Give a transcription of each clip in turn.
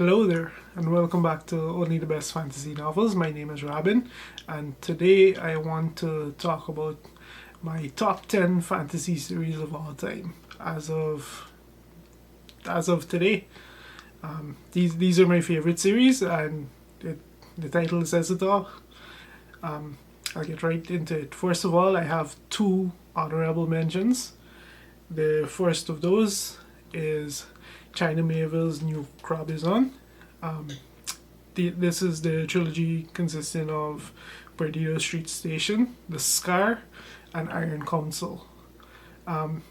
Hello there, and welcome back to Only the Best Fantasy Novels. My name is Robin, and today I want to talk about my top 10 fantasy series of all time as of today. These are my favorite series, and the title says it all. I'll get right into it. First of all, I have two honorable mentions. The first of those is China Miéville's New Crobizon. Um, this is the trilogy consisting of Perdido Street Station, The Scar, and Iron Council. Um,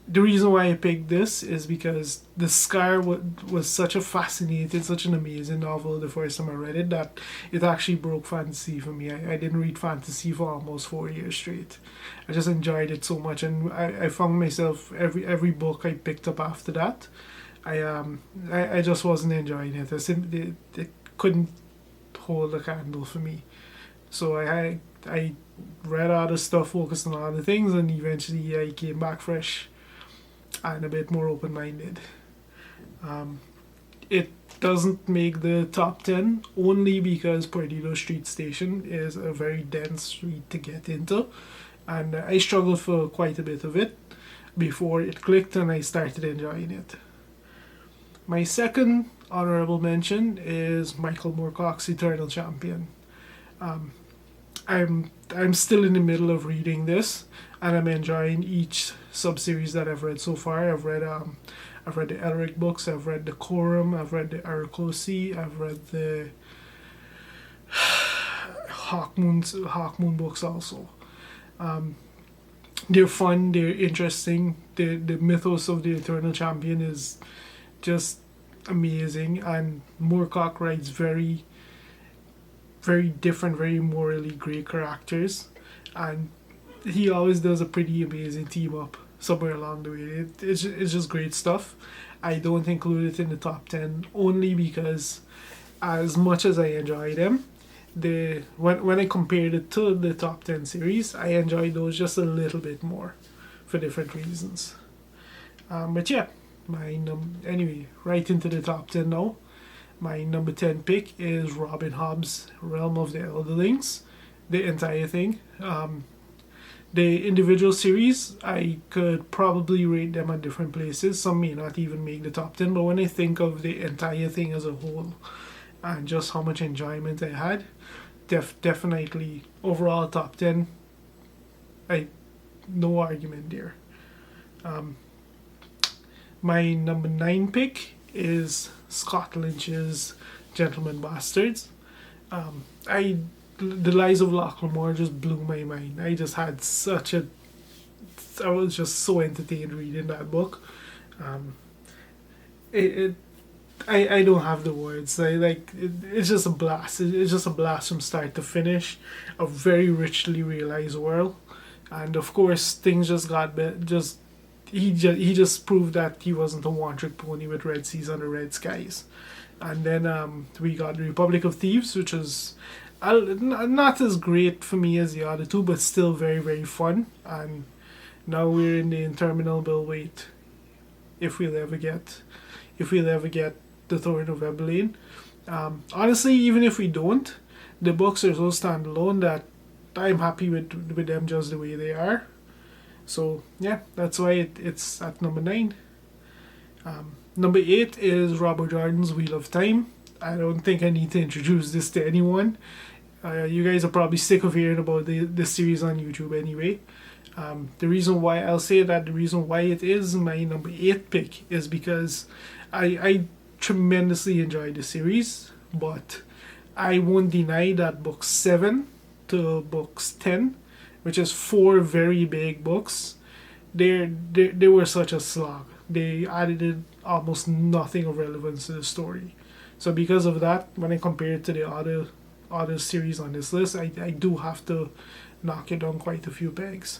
the reason why I picked this is because The Scar was such such an amazing novel the first time I read it that it actually broke fantasy for me. I didn't read fantasy for almost 4 years straight. I just enjoyed it so much, and I found myself every book I picked up after that. I just wasn't enjoying it. It couldn't hold a candle for me. So I read other stuff, focused on other things, and eventually I came back fresh and a bit more open minded. It doesn't make the top 10 only because Perdido Street Station is a very dense street to get into, and I struggled for quite a bit of it before it clicked and I started enjoying it. My second honorable mention is Michael Moorcock's Eternal Champion. Um, I'm still in the middle of reading this, and I'm enjoying each sub-series that I've read so far. I've read the Elric books, I've read the Quorum, I've read the Arakosi, I've read the Hawkmoon books also. Um, they're fun, they're interesting. The mythos of the Eternal Champion is just amazing, and Moorcock writes very very different, very morally great characters, and he always does a pretty amazing team up somewhere along the way. It's just great stuff. I don't include it in the top 10 only because as much as I enjoy them, when I compared it to the top 10 series, I enjoyed those just a little bit more for different reasons. But yeah, anyway, right into the top 10 now. My number 10 pick is Robin Hobb's Realm of the Elderlings, the entire thing. The individual series, I could probably rate them at different places. Some may not even make the top 10, but when I think of the entire thing as a whole and just how much enjoyment I had, definitely overall top 10, no argument there. Um, my number 9 pick is Scott Lynch's Gentleman Bastards. The Lies of Locklemore just blew my mind. I was just so entertained reading that book. Um, it I don't have the words. It's just a blast. It's just a blast from start to finish. A very richly realized world, and of course things just got just he just proved that he wasn't a one trick pony with Red Seas under Red Skies. And then we got the Republic of Thieves, which is not as great for me as the other two, but still very very fun. And now we're in the interminable wait if we'll ever get the Throne of Eberlane. Honestly, even if we don't, the books are so standalone that I'm happy with them just the way they are. So yeah, that's why it's at number 9. Number 8 is Robert Jordan's Wheel of Time. I don't think I need to introduce this to anyone. You guys are probably sick of hearing about this series on YouTube anyway. The reason why it is my number 8 pick is because I tremendously enjoyed the series, but I won't deny that books 7 to books 10, which is 4 very big books, they were such a slog. They added almost nothing of relevance to the story. So because of that, when I compare it to the other series on this list, I do have to knock it down quite a few pegs.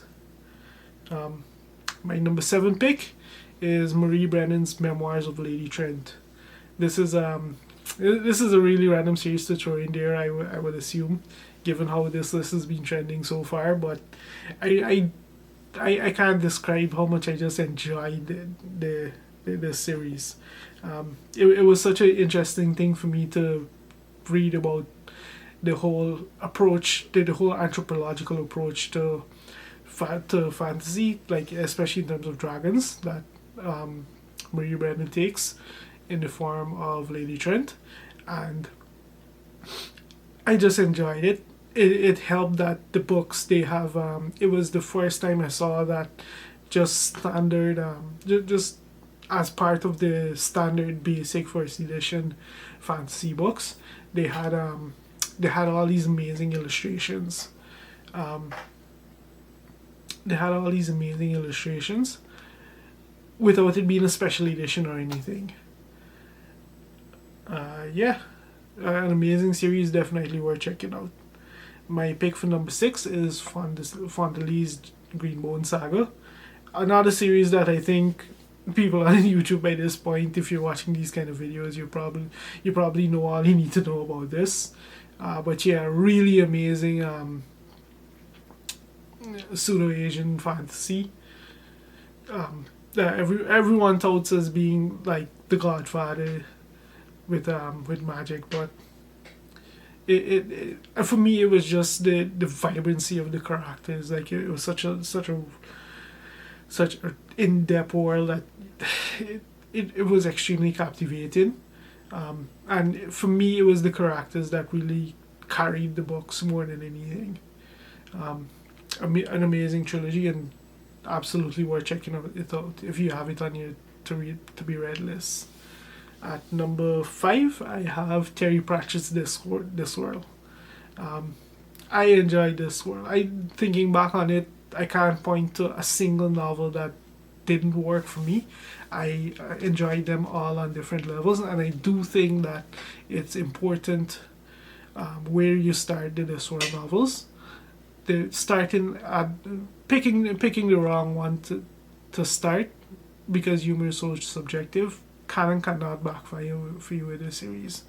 My number 7 pick is Marie Brennan's Memoirs of Lady Trent. This is a really random series to throw in there, I would assume, given how this list has been trending so far. But I can't describe how much I just enjoyed this series. It was such an interesting thing for me to read about the whole approach, the whole anthropological approach to fantasy, like especially in terms of dragons that Marie Brennan takes in the form of Lady Trent, and I just enjoyed it. It helped that the books they have. It was the first time I saw that just standard, just as part of the standard basic first edition fantasy books, they had all these amazing illustrations. Um, they had all these amazing illustrations without it being a special edition or anything. Yeah, an amazing series, definitely worth checking out. My pick for number 6 is Fondeli's Greenbone Saga. Another series that I think people on YouTube by this point, if you're watching these kind of videos, you probably know all you need to know about this. But yeah, really amazing pseudo Asian fantasy. That everyone touts as being like the Godfather with magic, but it for me it was just the vibrancy of the characters. Like it was such a in depth world that it was extremely captivating. And for me, it was the characters that really carried the books more than anything. Um, an amazing trilogy, and absolutely worth checking it out if you have it on your to be read list. At number 5, I have Terry Pratchett's Discworld. Um, I enjoyed Discworld. I thinking back on it, I can't point to a single novel that didn't work for me. I enjoyed them all on different levels, and I do think that it's important where you start the Discworld novels. The starting at picking the wrong one to start, because humor is so subjective, can and cannot backfire for you with this series.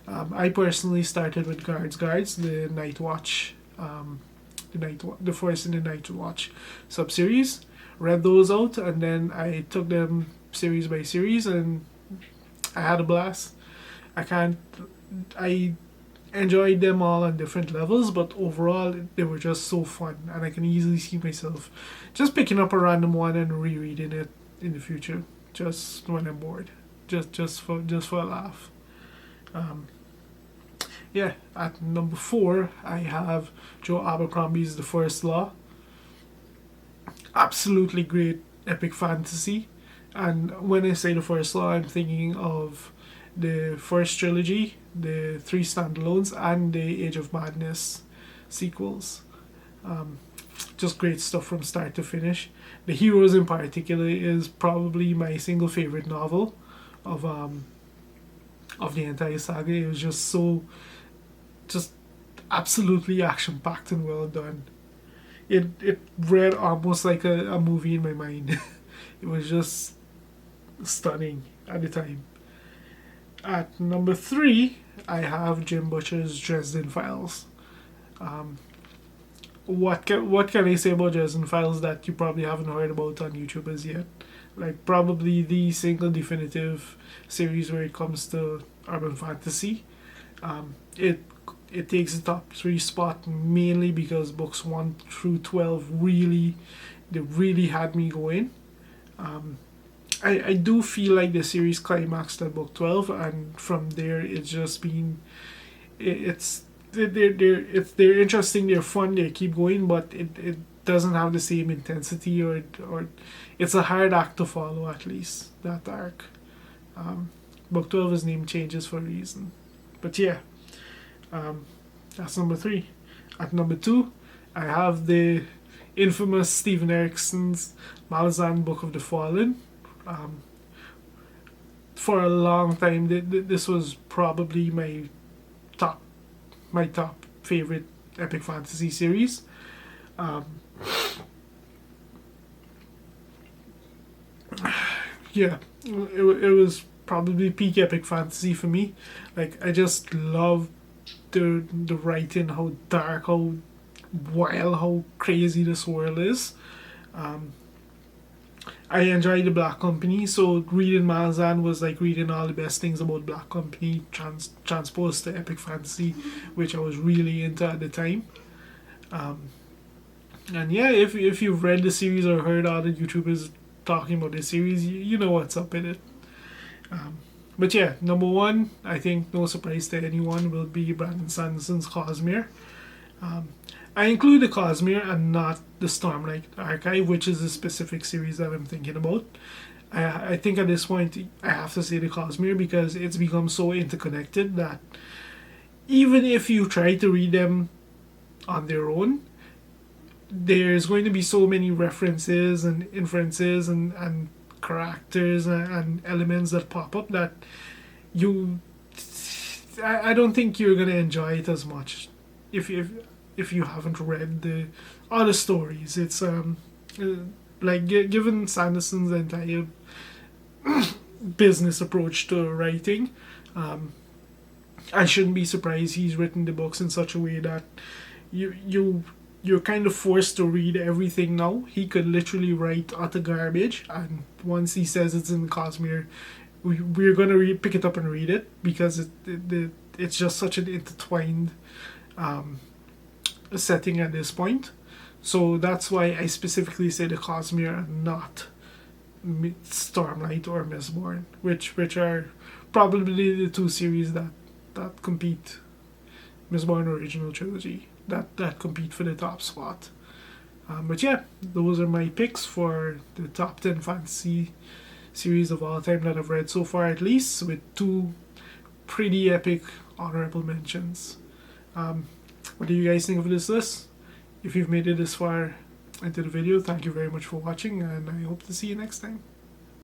I personally started with Guards, the Night Watch, the first in the Night Watch sub-series, read those out, and then I took them series by series, and I had a blast. I enjoyed them all on different levels, but overall they were just so fun, and I can easily see myself just picking up a random one and rereading it in the future, just when I'm bored, just for a laugh. Um, yeah, at number 4, I have Joe Abercrombie's The First Law. Absolutely great epic fantasy, and when I say The First Law, I'm thinking of the first trilogy, the 3 standalones, and the Age of Madness sequels. Um, just great stuff from start to finish. The Heroes in particular is probably my single favorite novel of the entire saga. It was just absolutely action packed and well done. It read almost like a movie in my mind. It was just stunning at the time. At number 3, I have Jim Butcher's Dresden Files. Um, what can I say about Dresden Files that you probably haven't heard about on YouTube as yet? Like probably the single definitive series where it comes to urban fantasy. It takes the top 3 spot mainly because books 1 through 12 really had me going. Um, I do feel like the series climaxed at book 12, and from there it's just been it's they're interesting, they're fun, they keep going, but it doesn't have the same intensity, or it's a hard act to follow, at least that arc. Book 12 is name changes for a reason, but yeah, that's number 3. At number 2, I have the infamous Stephen Erickson's Malazan Book of the Fallen. For a long time, this was probably my top favorite epic fantasy series. Yeah, it was probably peak epic fantasy for me. Like I just love the writing, how dark, how wild, how crazy this world is. I enjoy the Black Company, so reading Malazan was like reading all the best things about Black Company transposed to epic fantasy, which I was really into at the time. Um, and yeah, if you've read the series or heard other YouTubers talking about the series, you know what's up in it. Um, but yeah, number one, I think no surprise to anyone, will be Brandon Sanderson's Cosmere. Um, I include the Cosmere and not the Stormlight Archive, which is a specific series that I'm thinking about. I think at this point I have to say the Cosmere because it's become so interconnected that even if you try to read them on their own, there's going to be so many references and inferences and characters and elements that pop up that you I don't think you're gonna enjoy it as much if you haven't read the other stories. It's like given Sanderson's entire business approach to writing, um, I shouldn't be surprised he's written the books in such a way that you're kind of forced to read everything now. He could literally write utter garbage, and once he says it's in Cosmere, we're gonna pick it up and read it because it's just such an intertwined um, setting at this point. So that's why I specifically say the Cosmere and not Stormlight or Mistborn, which are probably the two series that compete. Mistborn original trilogy that compete for the top spot. But yeah, those are my picks for the top 10 fantasy series of all time that I've read so far, at least, with two pretty epic honorable mentions. What do you guys think of this list? If you've made it this far into the video, thank you very much for watching, and I hope to see you next time.